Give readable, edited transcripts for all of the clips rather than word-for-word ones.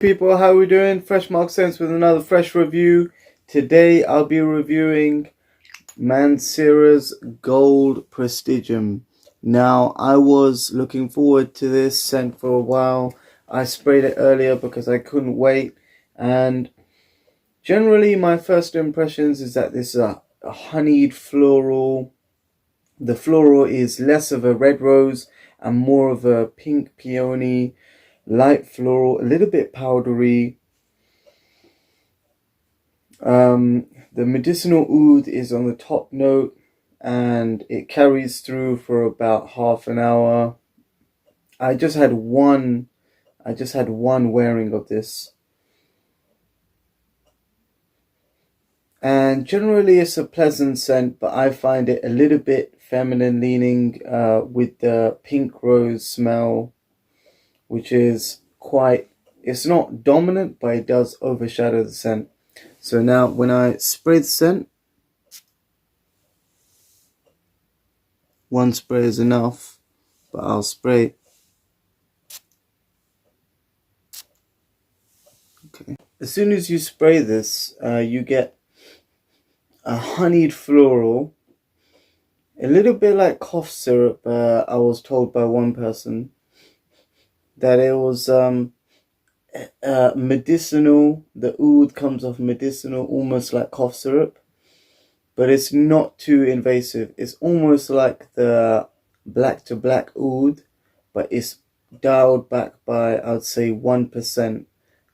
people, how we doing? Fresh Mark Sense with another fresh review. Today I'll be reviewing Mancera's Gold Prestigium. Now, I was looking forward to this scent for a while. I sprayed it earlier because I couldn't wait, and generally my first impressions is that this is a honeyed floral. The floral is less of a red rose and more of a pink peony, light floral, a little bit powdery. The medicinal oud is on the top note, and it carries through for about half an hour. I just had one wearing of this, and generally it's a pleasant scent, but I find it a little bit feminine leaning with the pink rose smell, which is quite, it's not dominant, but it does overshadow the scent. So now when I spray the scent, one spray is enough, but I'll spray. Okay. As soon as you spray this, you get a honeyed floral, a little bit like cough syrup. I was told by one person that it was medicinal. The oud comes off medicinal, almost like cough syrup, but it's not too invasive. It's almost like the black to black oud, but it's dialed back by, I'd say, 1%,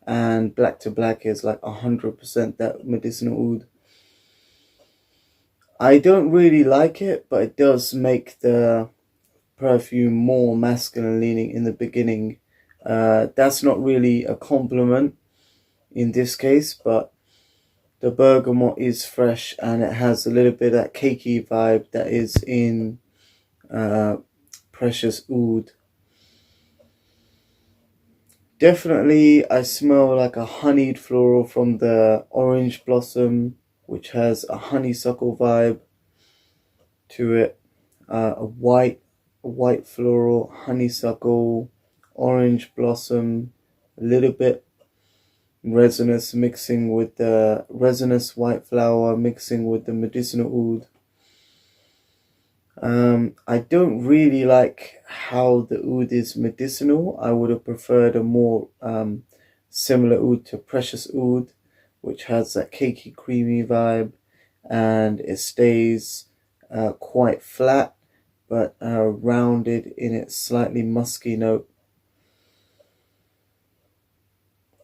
and black to black is like 100% that medicinal oud. I don't really like it, but it does make the perfume more masculine leaning in the beginning. That's not really a compliment in this case, but the bergamot is fresh and it has a little bit of that cakey vibe that is in Precious Oud. Definitely I smell like a honeyed floral from the orange blossom, which has a honeysuckle vibe to it. A white floral, honeysuckle, orange blossom, a little bit resinous mixing with the resinous white flower mixing with the medicinal oud. I don't really like how the oud is medicinal. I would have preferred a more similar oud to Precious Oud, which has that cakey creamy vibe, and it stays quite flat but rounded in its slightly musky note.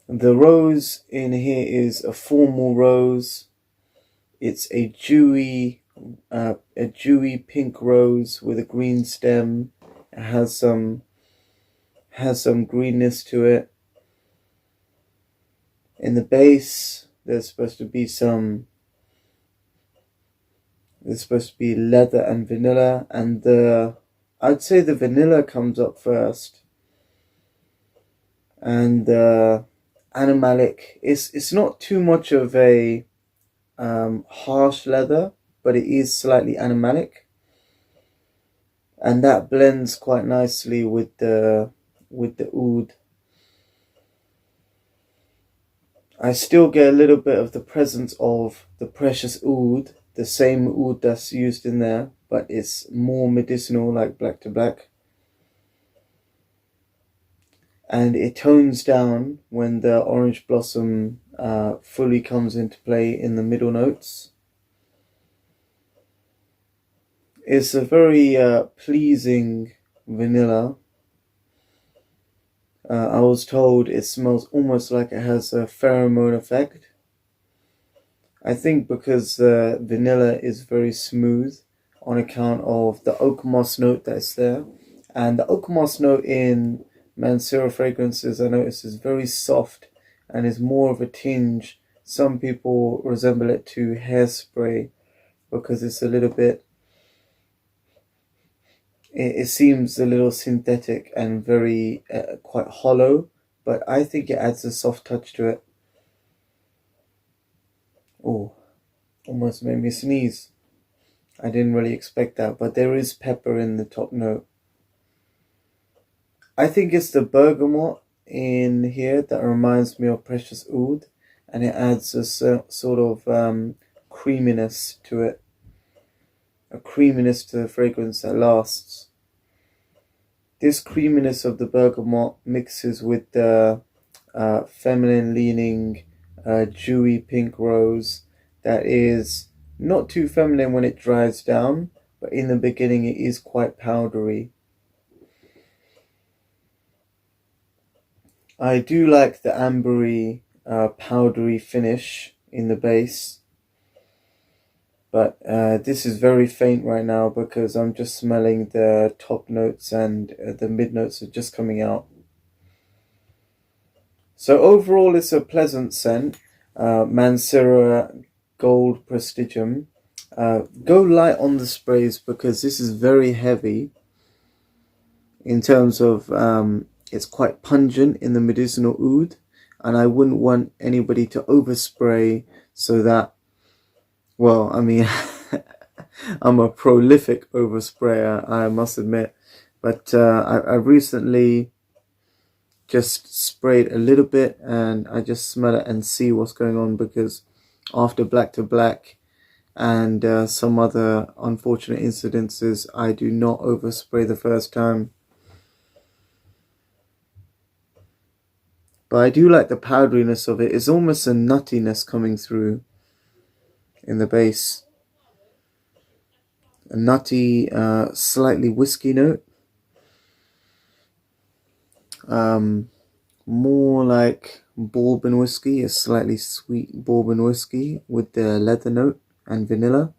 The rose in here is a formal rose. It's a dewy pink rose with a green stem. It has some greenness to it. In the base, there's supposed to be leather and vanilla, and I'd say the vanilla comes up first, and animalic. It's not too much of a harsh leather, but it is slightly animalic, and that blends quite nicely with the oud. I still get a little bit of the presence of the Precious Oud, the same oud that's used in there, but it's more medicinal, like black to black. And it tones down when the orange blossom fully comes into play in the middle notes. It's a very pleasing vanilla. I was told it smells almost like it has a pheromone effect. I think because the vanilla is very smooth on account of the oakmoss note that's there. And the oakmoss note in Mancera fragrances, I notice, is very soft and is more of a tinge. Some people resemble it to hairspray because it's a little bit, it seems a little synthetic and very quite hollow, but I think it adds a soft touch to it. Oh, almost made me sneeze. I didn't really expect that, but there is pepper in the top note. I think it's the bergamot in here that reminds me of Precious Oud, and it adds a sort of creaminess to it, a creaminess to the fragrance that lasts. This creaminess of the bergamot mixes with the feminine leaning dewy pink rose that is not too feminine when it dries down, but in the beginning it is quite powdery. I do like the ambery powdery finish in the base, but this is very faint right now because I'm just smelling the top notes, and the mid notes are just coming out. So overall it's a pleasant scent. Mancera Gold Prestigium. Go light on the sprays because this is very heavy in terms of it's quite pungent in the medicinal oud, and I wouldn't want anybody to overspray so that, well, I mean, I'm a prolific oversprayer, I must admit, but I recently just sprayed a little bit and I just smell it and see what's going on, because after Black to Black and some other unfortunate incidences, I do not overspray the first time. But I do like the powderiness of it. It's almost a nuttiness coming through in the base. A nutty, slightly whiskey note. More like bourbon whiskey, a slightly sweet bourbon whiskey with the leather note and vanilla.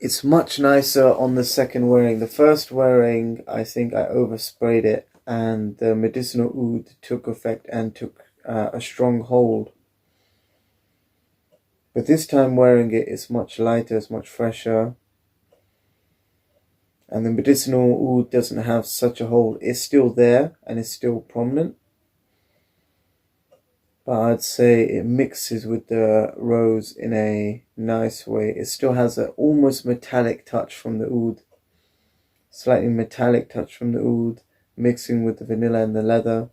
It's much nicer on the second wearing. The first wearing, I think I oversprayed it, and the medicinal oud took effect and took a strong hold. But this time wearing it, it's much lighter, it's much fresher. And the medicinal oud doesn't have such a hold. It's still there and it's still prominent, but I'd say it mixes with the rose in a nice way. It still has an almost metallic touch from the oud. Slightly metallic touch from the oud, mixing with the vanilla and the leather.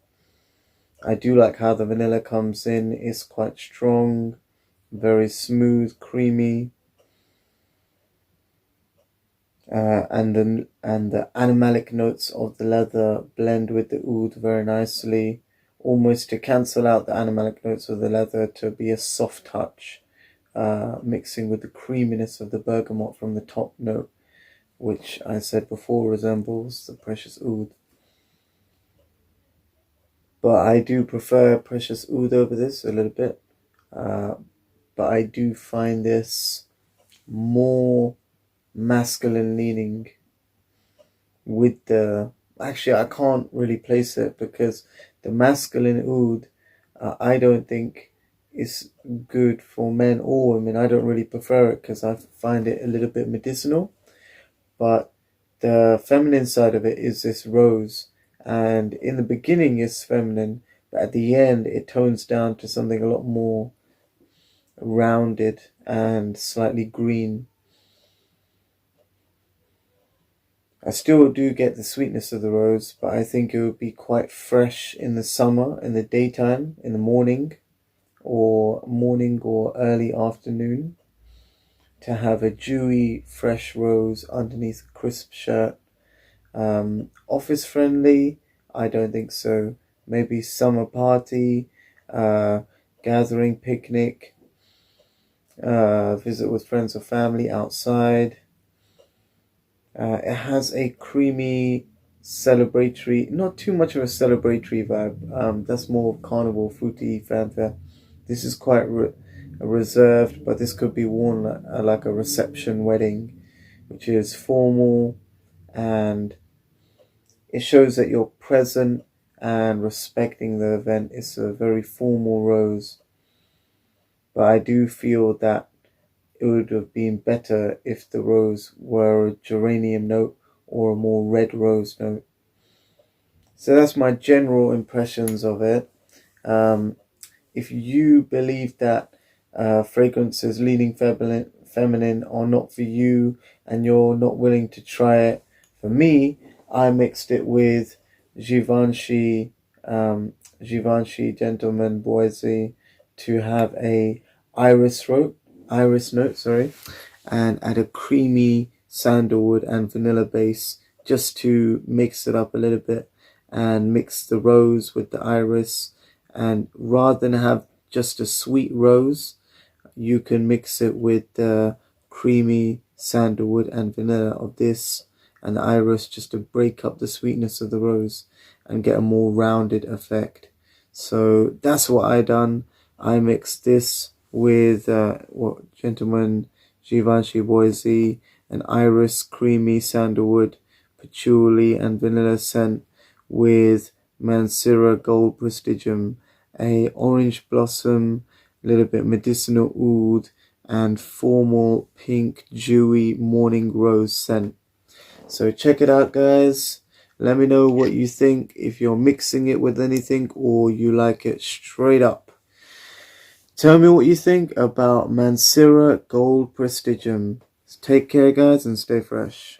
I do like how the vanilla comes in. It's quite strong, very smooth, creamy. And the animalic notes of the leather blend with the oud very nicely, almost to cancel out the animalic notes of the leather to be a soft touch, mixing with the creaminess of the bergamot from the top note, which I said before resembles the Precious Oud. But I do prefer Precious Oud over this a little bit, but I do find this more masculine leaning with the, actually I can't really place it because the masculine oud I don't think is good for men or women. I don't really prefer it because I find it a little bit medicinal, but the feminine side of it is this rose, and in the beginning it's feminine, but at the end it tones down to something a lot more rounded and slightly green. I still do get the sweetness of the rose, but I think it would be quite fresh in the summer, in the daytime, in the morning or early afternoon, to have a dewy, fresh rose underneath a crisp shirt. Office friendly? I don't think so. Maybe summer party, gathering, picnic, visit with friends or family outside. It has a creamy, celebratory, not too much of a celebratory vibe. That's more carnival, fruity fanfare. This is quite reserved, but this could be worn like a reception wedding, which is formal, and it shows that you're present and respecting the event. It's a very formal rose, but I do feel that it would have been better if the rose were a geranium note or a more red rose note. So that's my general impressions of it. If you believe that fragrances leaning feminine are not for you and you're not willing to try it, for me, I mixed it with Givenchy, Givenchy Gentleman Boise to have a iris note, sorry, and add a creamy sandalwood and vanilla base just to mix it up a little bit and mix the rose with the iris. And rather than have just a sweet rose, you can mix it with the creamy sandalwood and vanilla of this and the iris just to break up the sweetness of the rose and get a more rounded effect. So that's what I done. I mixed this with Gentleman Givenchy Boise, an iris, creamy sandalwood, patchouli and vanilla scent with Mancera Gold Prestigium, a orange blossom, a little bit medicinal oud, and formal pink dewy morning rose scent. So check it out, guys. Let me know what you think, if you're mixing it with anything or you like it straight up. Tell me what you think about Mancera Gold Prestigium. Take care, guys, and stay fresh.